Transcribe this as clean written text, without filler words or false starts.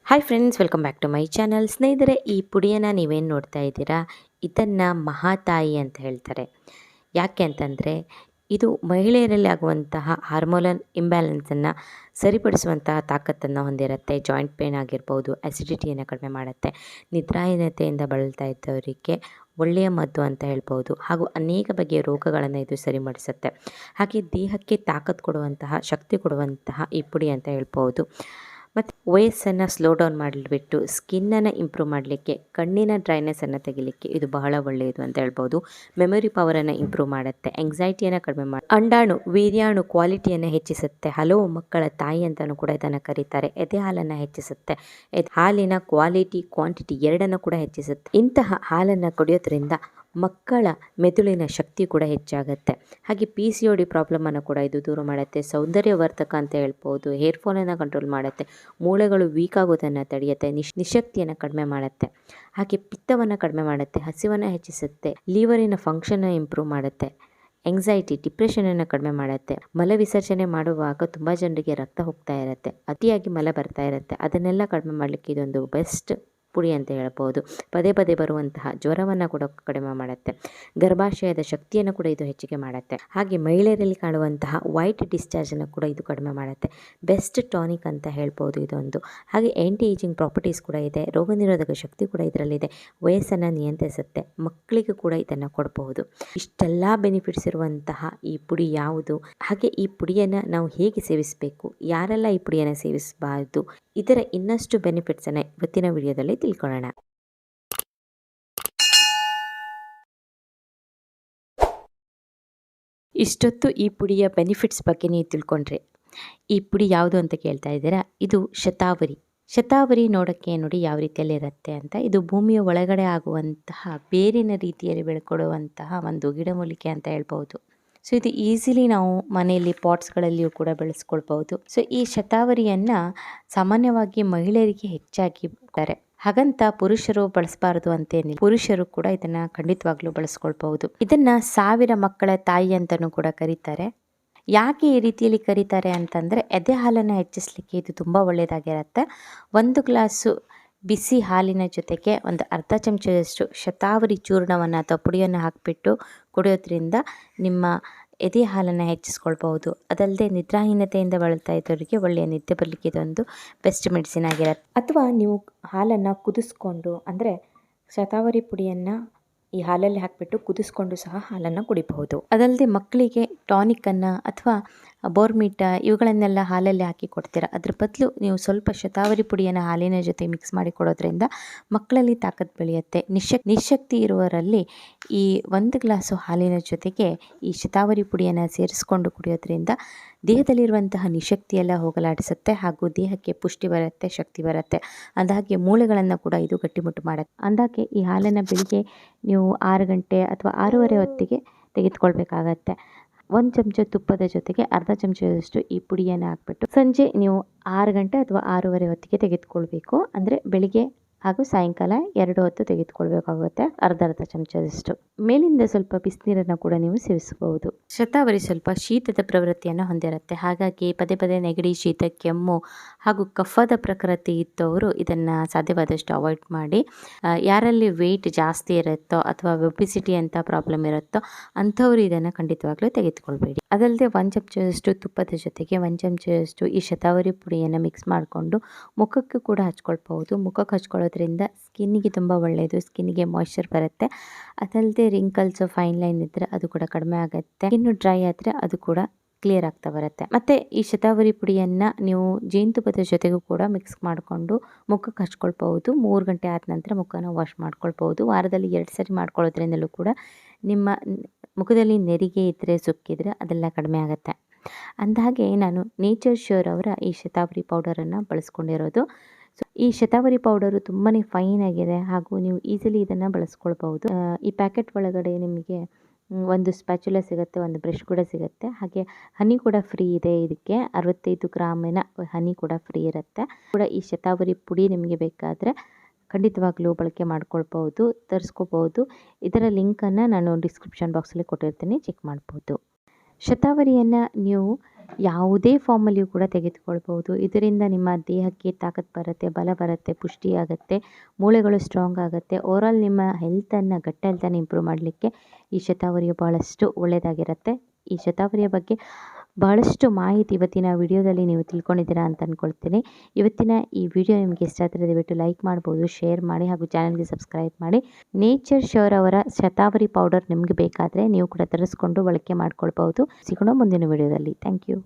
Hi friends, welcome back to my channel. ಸ್ನೇಹಿತರೆ, ಈ ಪುಡಿಯನ್ನು ನೀವೇನು ನೋಡ್ತಾ ಇದ್ದೀರಾ, ಇದನ್ನು ಮಹಾತಾಯಿ ಅಂತ ಹೇಳ್ತಾರೆ. ಯಾಕೆ ಅಂತಂದರೆ ಇದು ಮಹಿಳೆಯರಲ್ಲಿ ಆಗುವಂತಹ ಹಾರ್ಮೋನಲ್ ಇಂಬ್ಯಾಲೆನ್ಸನ್ನು ಸರಿಪಡಿಸುವಂತಹ ತಾಕತ್ತನ್ನು ಹೊಂದಿರುತ್ತೆ. ಜಾಯಿಂಟ್ ಪೇನ್ ಆಗಿರ್ಬೋದು, ಅಸಿಡಿಟಿಯನ್ನು ಕಡಿಮೆ ಮಾಡುತ್ತೆ, ನಿದ್ರಾಹೀನತೆಯಿಂದ ಬಳಲ್ತಾ ಇದ್ದವರಿಗೆ ಒಳ್ಳೆಯ ಮದ್ದು ಅಂತ ಹೇಳ್ಬೋದು. ಹಾಗೂ ಅನೇಕ ಬಗೆಯ ರೋಗಗಳನ್ನು ಇದು ಸರಿಪಡಿಸುತ್ತೆ. ಹಾಗೆ ದೇಹಕ್ಕೆ ತಾಕತ್ತು ಕೊಡುವಂತಹ, ಶಕ್ತಿ ಕೊಡುವಂತಹ ಈ ಪುಡಿ ಅಂತ ಹೇಳ್ಬೋದು. ಮತ್ತು ವಯಸ್ಸನ್ನು ಸ್ಲೋ ಡೌನ್ ಮಾಡಿಬಿಟ್ಟು ಸ್ಕಿನ್ನನ್ನು ಇಂಪ್ರೂವ್ ಮಾಡಲಿಕ್ಕೆ, ಕಣ್ಣಿನ ಡ್ರೈನೆಸ್ಸನ್ನು ತೆಗಿಲಿಕ್ಕೆ ಇದು ಬಹಳ ಒಳ್ಳೆಯದು ಅಂತ ಹೇಳ್ಬೋದು. ಮೆಮೊರಿ ಪವರನ್ನು ಇಂಪ್ರೂವ್ ಮಾಡುತ್ತೆ, ಎಂಗ್ಸೈಟಿಯನ್ನು ಕಡಿಮೆ ಮಾಡಿ, ಅಂಡಾಣು ವೀರ್ಯಾಣು ಕ್ವಾಲಿಟಿಯನ್ನು ಹೆಚ್ಚಿಸುತ್ತೆ. ಹಲವು ಮಕ್ಕಳ ತಾಯಿ ಅಂತಲೂ ಕೂಡ ಇದನ್ನು ಕರೀತಾರೆ. ಎದೆ ಹಾಲನ್ನು ಹೆಚ್ಚಿಸುತ್ತೆ, ಹಾಲಿನ ಕ್ವಾಲಿಟಿ ಕ್ವಾಂಟಿಟಿ ಎರಡನ್ನು ಕೂಡ ಹೆಚ್ಚಿಸುತ್ತೆ. ಇಂತಹ ಹಾಲನ್ನು ಕುಡಿಯೋದ್ರಿಂದ ಮಕ್ಕಳ ಮೆದುಳಿನ ಶಕ್ತಿ ಕೂಡ ಹೆಚ್ಚಾಗುತ್ತೆ. ಹಾಗೆ PCOD ಪ್ರಾಬ್ಲಮನ್ನು ಕೂಡ ಇದು ದೂರ ಮಾಡುತ್ತೆ. ಸೌಂದರ್ಯವರ್ಧಕ ಅಂತ ಹೇಳ್ಬೋದು. ಹೇರ್ ಫಾಲನ್ನು ಕಂಟ್ರೋಲ್ ಮಾಡುತ್ತೆ, ಮೂಳೆಗಳು ವೀಕ್ ಆಗೋದನ್ನು ತಡೆಯುತ್ತೆ, ನಿಶಕ್ತಿಯನ್ನು ಕಡಿಮೆ ಮಾಡುತ್ತೆ. ಹಾಗೆ ಪಿತ್ತವನ್ನು ಕಡಿಮೆ ಮಾಡುತ್ತೆ, ಹಸಿವನ್ನು ಹೆಚ್ಚಿಸುತ್ತೆ, ಲಿವರಿನ ಫಂಕ್ಷನ್ನ ಇಂಪ್ರೂವ್ ಮಾಡುತ್ತೆ, ಎಂಗ್ಸೈಟಿ ಡಿಪ್ರೆಷನನ್ನು ಕಡಿಮೆ ಮಾಡುತ್ತೆ. ಮಲ ವಿಸರ್ಜನೆ ಮಾಡುವಾಗ ತುಂಬ ಜನರಿಗೆ ರಕ್ತ ಹೋಗ್ತಾ ಇರುತ್ತೆ, ಅತಿಯಾಗಿ ಮಲ ಬರ್ತಾ ಇರುತ್ತೆ. ಅದನ್ನೆಲ್ಲ ಕಡಿಮೆ ಮಾಡಲಿಕ್ಕೆ ಇದೊಂದು ಬೆಸ್ಟ್ ಪುಡಿ ಅಂತ ಹೇಳ್ಬೋದು. ಪದೇ ಪದೇ ಬರುವಂತಹ ಜ್ವರವನ್ನು ಕೂಡ ಕಡಿಮೆ ಮಾಡುತ್ತೆ. ಗರ್ಭಾಶಯದ ಶಕ್ತಿಯನ್ನು ಕೂಡ ಇದು ಹೆಚ್ಚಿಗೆ ಮಾಡುತ್ತೆ. ಹಾಗೆ ಮಹಿಳೆಯರಲ್ಲಿ ಕಾಣುವಂತಹ ವೈಟ್ ಡಿಸ್ಚಾರ್ಜನ್ನು ಕೂಡ ಇದು ಕಡಿಮೆ ಮಾಡುತ್ತೆ. ಬೆಸ್ಟ್ ಟಾನಿಕ್ ಅಂತ ಹೇಳ್ಬೋದು ಇದೊಂದು. ಹಾಗೆ ಆ್ಯಂಟಿ ಏಜಿಂಗ್ ಪ್ರಾಪರ್ಟೀಸ್ ಕೂಡ ಇದೆ, ರೋಗ ನಿರೋಧಕ ಶಕ್ತಿ ಕೂಡ ಇದರಲ್ಲಿದೆ, ವಯಸ್ಸನ್ನು ನಿಯಂತ್ರಿಸುತ್ತೆ, ಮಕ್ಕಳಿಗೂ ಕೂಡ ಇದನ್ನು ಕೊಡಬಹುದು. ಇಷ್ಟೆಲ್ಲ ಬೆನಿಫಿಟ್ಸ್ ಇರುವಂತಹ ಈ ಪುಡಿ ಯಾವುದು, ಹಾಗೆ ಈ ಪುಡಿಯನ್ನು ನಾವು ಹೇಗೆ ಸೇವಿಸಬೇಕು, ಯಾರೆಲ್ಲ ಈ ಪುಡಿಯನ್ನು ಸೇವಿಸಬಾರದು, ಇದರ ಇನ್ನಷ್ಟು ಬೆನಿಫಿಟ್ಸನ್ನು ಇವತ್ತಿನ ವಿಡಿಯೋದಲ್ಲಿ ತಿಳ್ಕೊಳ್ಳೋಣ. ಇಷ್ಟೊತ್ತು ಈ ಪುಡಿಯ ಬೆನಿಫಿಟ್ಸ್ ಬಗ್ಗೆ ನೀವು ತಿಳ್ಕೊಂಡ್ರೆ, ಈ ಪುಡಿ ಯಾವುದು ಅಂತ ಕೇಳ್ತಾ ಇದ್ದೀರಾ. ಇದು ಶತಾವರಿ. ಶತಾವರಿ ನೋಡೋಕ್ಕೆ ನೋಡಿ ಯಾವ ರೀತಿಯಲ್ಲಿ ಇರುತ್ತೆ ಅಂತ. ಇದು ಭೂಮಿಯ ಒಳಗಡೆ ಆಗುವಂತಹ ಬೇರಿನ ರೀತಿಯಲ್ಲಿ ಬೆಳ್ಕೊಡುವಂತಹ ಒಂದು ಗಿಡಮೂಲಿಕೆ ಅಂತ ಹೇಳ್ಬೋದು. ಸೊ ಇದು ಈಸಿಲಿ ನಾವು ಮನೆಯಲ್ಲಿ ಪಾಟ್ಸ್ಗಳಲ್ಲಿಯೂ ಕೂಡ ಬೆಳೆಸ್ಕೊಳ್ಬೋದು. ಸೊ ಈ ಶತಾವರಿಯನ್ನು ಸಾಮಾನ್ಯವಾಗಿ ಮಹಿಳೆಯರಿಗೆ ಹೆಚ್ಚಾಗಿ ಇದ್ದಾರೆ. ಹಾಗಂತ ಪುರುಷರು ಬಳಸಬಾರದು ಅಂತೇನಿಲ್ಲ, ಪುರುಷರು ಕೂಡ ಇದನ್ನು ಖಂಡಿತವಾಗ್ಲೂ ಬಳಸ್ಕೊಳ್ಬಹುದು. ಇದನ್ನು 1000 ಮಕ್ಕಳ ತಾಯಿ ಅಂತಲೂ ಕೂಡ ಕರೀತಾರೆ. ಯಾಕೆ ಈ ರೀತಿಯಲ್ಲಿ ಕರೀತಾರೆ ಅಂತಂದರೆ, ಎದೆ ಹಾಲನ್ನು ಹೆಚ್ಚಿಸಲಿಕ್ಕೆ ಇದು ತುಂಬ ಒಳ್ಳೆಯದಾಗಿರುತ್ತೆ. 1 ಗ್ಲಾಸು ಬಿಸಿ ಹಾಲಿನ ಜೊತೆಗೆ ಒಂದು ಅರ್ಧ ಚಮಚದಷ್ಟು ಶತಾವರಿ ಚೂರ್ಣವನ್ನು ಅಥವಾ ಪುಡಿಯನ್ನು ಹಾಕಿಬಿಟ್ಟು ಕುಡಿಯೋದ್ರಿಂದ ನಿಮ್ಮ ಎದೆ ಹಾಲನ್ನು ಹೆಚ್ಚಿಸ್ಕೊಳ್ಬಹುದು. ಅದಲ್ಲದೆ ನಿದ್ರಾಹೀನತೆಯಿಂದ ಬಳಲ್ತಾ ಇದ್ದವರಿಗೆ ಒಳ್ಳೆಯ ನಿದ್ದೆ ಬರಲಿಕ್ಕೆ ಇದೊಂದು ಬೆಸ್ಟ್ ಮೆಡಿಸಿನ್ ಆಗಿರುತ್ತೆ. ಅಥವಾ ನೀವು ಹಾಲನ್ನು ಕುದಿಸ್ಕೊಂಡು, ಅಂದರೆ ಶತಾವರಿ ಪುಡಿಯನ್ನು ಈ ಹಾಲಲ್ಲಿ ಹಾಕಿಬಿಟ್ಟು ಕುದಿಸ್ಕೊಂಡು ಸಹ ಹಾಲನ್ನು ಕುಡಿಬಹುದು. ಅದಲ್ಲದೆ ಮಕ್ಕಳಿಗೆ ಟಾನಿಕನ್ನು ಅಥವಾ ಬೋರ್ಮಿಟಾ ಇವುಗಳನ್ನೆಲ್ಲ ಹಾಲಲ್ಲಿ ಹಾಕಿ ಕೊಡ್ತೀರಾ, ಅದ್ರ ಬದಲು ನೀವು ಸ್ವಲ್ಪ ಶತಾವರಿ ಪುಡಿಯನ್ನು ಹಾಲಿನ ಜೊತೆ ಮಿಕ್ಸ್ ಮಾಡಿ ಕೊಡೋದ್ರಿಂದ ಮಕ್ಕಳಲ್ಲಿ ತಾಕತ್ತು ಬೆಳೆಯುತ್ತೆ. ನಿಶಕ್ತಿ ಇರುವವರಲ್ಲಿ ಈ 1 ಗ್ಲಾಸು ಹಾಲಿನ ಜೊತೆಗೆ ಈ ಶತಾವರಿ ಪುಡಿಯನ್ನು ಸೇರಿಸ್ಕೊಂಡು ಕುಡಿಯೋದ್ರಿಂದ ದೇಹದಲ್ಲಿರುವಂತಹ ನಿಶಕ್ತಿಯೆಲ್ಲ ಹೋಗಲಾಡಿಸುತ್ತೆ, ಹಾಗೂ ದೇಹಕ್ಕೆ ಪುಷ್ಟಿ ಬರುತ್ತೆ, ಶಕ್ತಿ ಬರುತ್ತೆ. ಅಂದಾಗೆ ಮೂಳೆಗಳನ್ನು ಕೂಡ ಇದು ಗಟ್ಟಿಮುಟ್ಟು ಮಾಡುತ್ತೆ. ಅಂದಾಗೆ ಈ ಹಾಲನ್ನು ಬೆಳಿಗ್ಗೆ ನೀವು 6 ಗಂಟೆ ಅಥವಾ 6:30 ಹೊತ್ತಿಗೆ ತೆಗೆದುಕೊಳ್ಬೇಕಾಗತ್ತೆ. 1 ಚಮಚ ತುಪ್ಪದ ಜೊತೆಗೆ ಅರ್ಧ ಚಮಚದಷ್ಟು ಈ ಪುಡಿಯನ್ನು ಹಾಕ್ಬಿಟ್ಟು ಸಂಜೆ ನೀವು 6 ಗಂಟೆ ಅಥವಾ 6:30 ಹೊತ್ತಿಗೆ ತೆಗೆದುಕೊಳ್ಬೇಕು. ಅಂದರೆ ಬೆಳಿಗ್ಗೆ ಹಾಗೂ ಸಾಯಂಕಾಲ 2 ಹೊತ್ತು ತೆಗೆದುಕೊಳ್ಬೇಕಾಗುತ್ತೆ, ಅರ್ಧ ಚಮಚದಷ್ಟು. ಮೇಲಿಂದ ಸ್ವಲ್ಪ ಬಿಸಿನೀರನ್ನು ಕೂಡ ನೀವು ಸೇವಿಸಬಹುದು. ಶತಾವರಿ ಸ್ವಲ್ಪ ಶೀತದ ಪ್ರವೃತ್ತಿಯನ್ನು ಹೊಂದಿರುತ್ತೆ. ಹಾಗಾಗಿ ಪದೇ ಪದೇ ನೆಗಡಿ, ಶೀತ, ಕೆಮ್ಮು ಹಾಗೂ ಕಫದ ಪ್ರಕೃತಿ ಇದ್ದವರು ಇದನ್ನು ಸಾಧ್ಯವಾದಷ್ಟು ಅವಾಯ್ಡ್ ಮಾಡಿ. ಯಾರಲ್ಲಿ ವೆಯ್ಟ್ ಜಾಸ್ತಿ ಇರುತ್ತೋ ಅಥವಾ ಒಬಿಸಿಟಿ ಅಂತ ಪ್ರಾಬ್ಲಮ್ ಇರುತ್ತೋ ಅಂಥವ್ರು ಇದನ್ನು ಖಂಡಿತವಾಗ್ಲೂ ತೆಗೆದುಕೊಳ್ಬೇಡಿ. ಅದಲ್ಲದೆ 1 ಚಮಚದಷ್ಟು ತುಪ್ಪದ ಜೊತೆಗೆ 1 ಚಮಚದಷ್ಟು ಈ ಶತಾವರಿ ಪುಡಿಯನ್ನು ಮಿಕ್ಸ್ ಮಾಡಿಕೊಂಡು ಮುಖಕ್ಕೆ ಕೂಡ ಹಚ್ಕೊಳ್ಬಹುದು. ಮುಖಕ್ಕೆ ಹಚ್ಕೊಳ್ಳೋದ್ರಿಂದ ಸ್ಕಿನ್ನಿಗೆ ತುಂಬ ಒಳ್ಳೆಯದು, ಸ್ಕಿನ್ನಿಗೆ ಮಾಯ್ಶ್ಚರ್ ಬರುತ್ತೆ. ಅದಲ್ಲದೆ ರಿಂಕಲ್ಸು, ಫೈನ್ ಲೈನ್ ಇದ್ದರೆ ಅದು ಕೂಡ ಕಡಿಮೆ ಆಗುತ್ತೆ. ಇನ್ನು ಡ್ರೈ ಆದರೆ ಅದು ಕೂಡ ಕ್ಲಿಯರ್ ಆಗ್ತಾ ಬರುತ್ತೆ. ಮತ್ತು ಈ ಶತಾವರಿ ಪುಡಿಯನ್ನು ನೀವು ಜೇನುತುಪ್ಪದ ಜೊತೆಗೂ ಕೂಡ ಮಿಕ್ಸ್ ಮಾಡಿಕೊಂಡು ಮುಖಕ್ಕೆ ಹಚ್ಕೊಳ್ಬಹುದು. 3 ಗಂಟೆ ಆದ ನಂತರ ಮುಖನ ವಾಶ್ ಮಾಡ್ಕೊಳ್ಬಹುದು. ವಾರದಲ್ಲಿ 2 ಸರಿ ಮಾಡ್ಕೊಳ್ಳೋದ್ರಿಂದಲೂ ಕೂಡ ನಿಮ್ಮ ಮುಖದಲ್ಲಿ ನೆರಿಗೆ ಇದ್ದರೆ, ಸುಕ್ಕಿದ್ರೆ ಅದೆಲ್ಲ ಕಡಿಮೆ ಆಗುತ್ತೆ. ಅಂದಹಾಗೆ ನಾನು ನೇಚರ್ ಶ್ಯೂರ್ ಅವರ ಈ ಶತಾವರಿ ಪೌಡರನ್ನು ಬಳಸ್ಕೊಂಡಿರೋದು. ಸೊ ಈ ಶತಾವರಿ ಪೌಡರು ತುಂಬಾ ಫೈನ್ ಆಗಿದೆ, ಹಾಗೂ ನೀವು ಈಸಿಲಿ ಇದನ್ನು ಬಳಸ್ಕೊಳ್ಬಹುದು. ಈ ಪ್ಯಾಕೆಟ್ ಒಳಗಡೆ ನಿಮಗೆ ಒಂದು ಸ್ಪ್ಯಾಚುಲಾ ಸಿಗುತ್ತೆ, ಒಂದು ಬ್ರಷ್ ಕೂಡ ಸಿಗುತ್ತೆ. ಹಾಗೆ ಹನಿ ಕೂಡ ಫ್ರೀ ಇದೆ. ಇದಕ್ಕೆ 65 ಗ್ರಾಮಿನ ಹನಿ ಕೂಡ ಫ್ರೀ ಇರುತ್ತೆ. ಕೂಡ ಈ ಶತಾವರಿ ಪುಡಿ ನಿಮಗೆ ಬೇಕಾದರೆ ಖಂಡಿತವಾಗ್ಲೂ ಬಳಕೆ ಮಾಡ್ಕೊಳ್ಬಹುದು, ತರಿಸ್ಕೋಬಹುದು. ಇದರ ಲಿಂಕನ್ನು ನಾನು ಡಿಸ್ಕ್ರಿಪ್ಷನ್ ಬಾಕ್ಸಲ್ಲಿ ಕೊಟ್ಟಿರ್ತೀನಿ, ಚೆಕ್ ಮಾಡ್ಬೋದು. ಶತಾವರಿಯನ್ನು ನೀವು ಯಾವುದೇ ಫಾರ್ಮಲ್ಲಿಯೂ ಕೂಡ ತೆಗೆದುಕೊಳ್ಬೋದು. ಇದರಿಂದ ನಿಮ್ಮ ದೇಹಕ್ಕೆ ತಾಕತ್ತು ಬರುತ್ತೆ, ಬಲ ಬರುತ್ತೆ, ಪುಷ್ಟಿಯಾಗುತ್ತೆ, ಮೂಳೆಗಳು ಸ್ಟ್ರಾಂಗ್ ಆಗುತ್ತೆ. ಓವರಾಲ್ ನಿಮ್ಮ ಗಟ್ ಹೆಲ್ತನ್ನು ಇಂಪ್ರೂವ್ ಮಾಡಲಿಕ್ಕೆ ಈ ಶತಾವರಿಯು ಭಾಳಷ್ಟು ಒಳ್ಳೆಯದಾಗಿರುತ್ತೆ. ಈ ಶತಾವರಿಯ ಬಗ್ಗೆ ಭಾಳಷ್ಟು ಮಾಹಿತಿ ಇವತ್ತಿನ ವಿಡಿಯೋದಲ್ಲಿ ನೀವು ತಿಳ್ಕೊಂಡಿದ್ದೀರಾ ಅಂತ ಅಂದ್ಕೊಳ್ತೀನಿ. ಇವತ್ತಿನ ಈ ವಿಡಿಯೋ ನಿಮಗೆ ಇಷ್ಟ ಆದರೆ ದಯವಿಟ್ಟು ಲೈಕ್ ಮಾಡ್ಬೋದು, ಶೇರ್ ಮಾಡಿ ಹಾಗೂ ಚಾನಲ್ಗೆ ಸಬ್ಸ್ಕ್ರೈಬ್ ಮಾಡಿ. ನೇಚರ್ ಶೋರ್ ಅವರ ಶತಾವರಿ ಪೌಡರ್ ನಿಮಗೆ ಬೇಕಾದರೆ ನೀವು ಕೂಡ ತರಿಸ್ಕೊಂಡು ಬಳಕೆ ಮಾಡ್ಕೊಳ್ಬೋದು. ಸಿಗೋಣ ಮುಂದಿನ ವಿಡಿಯೋದಲ್ಲಿ. Thank you.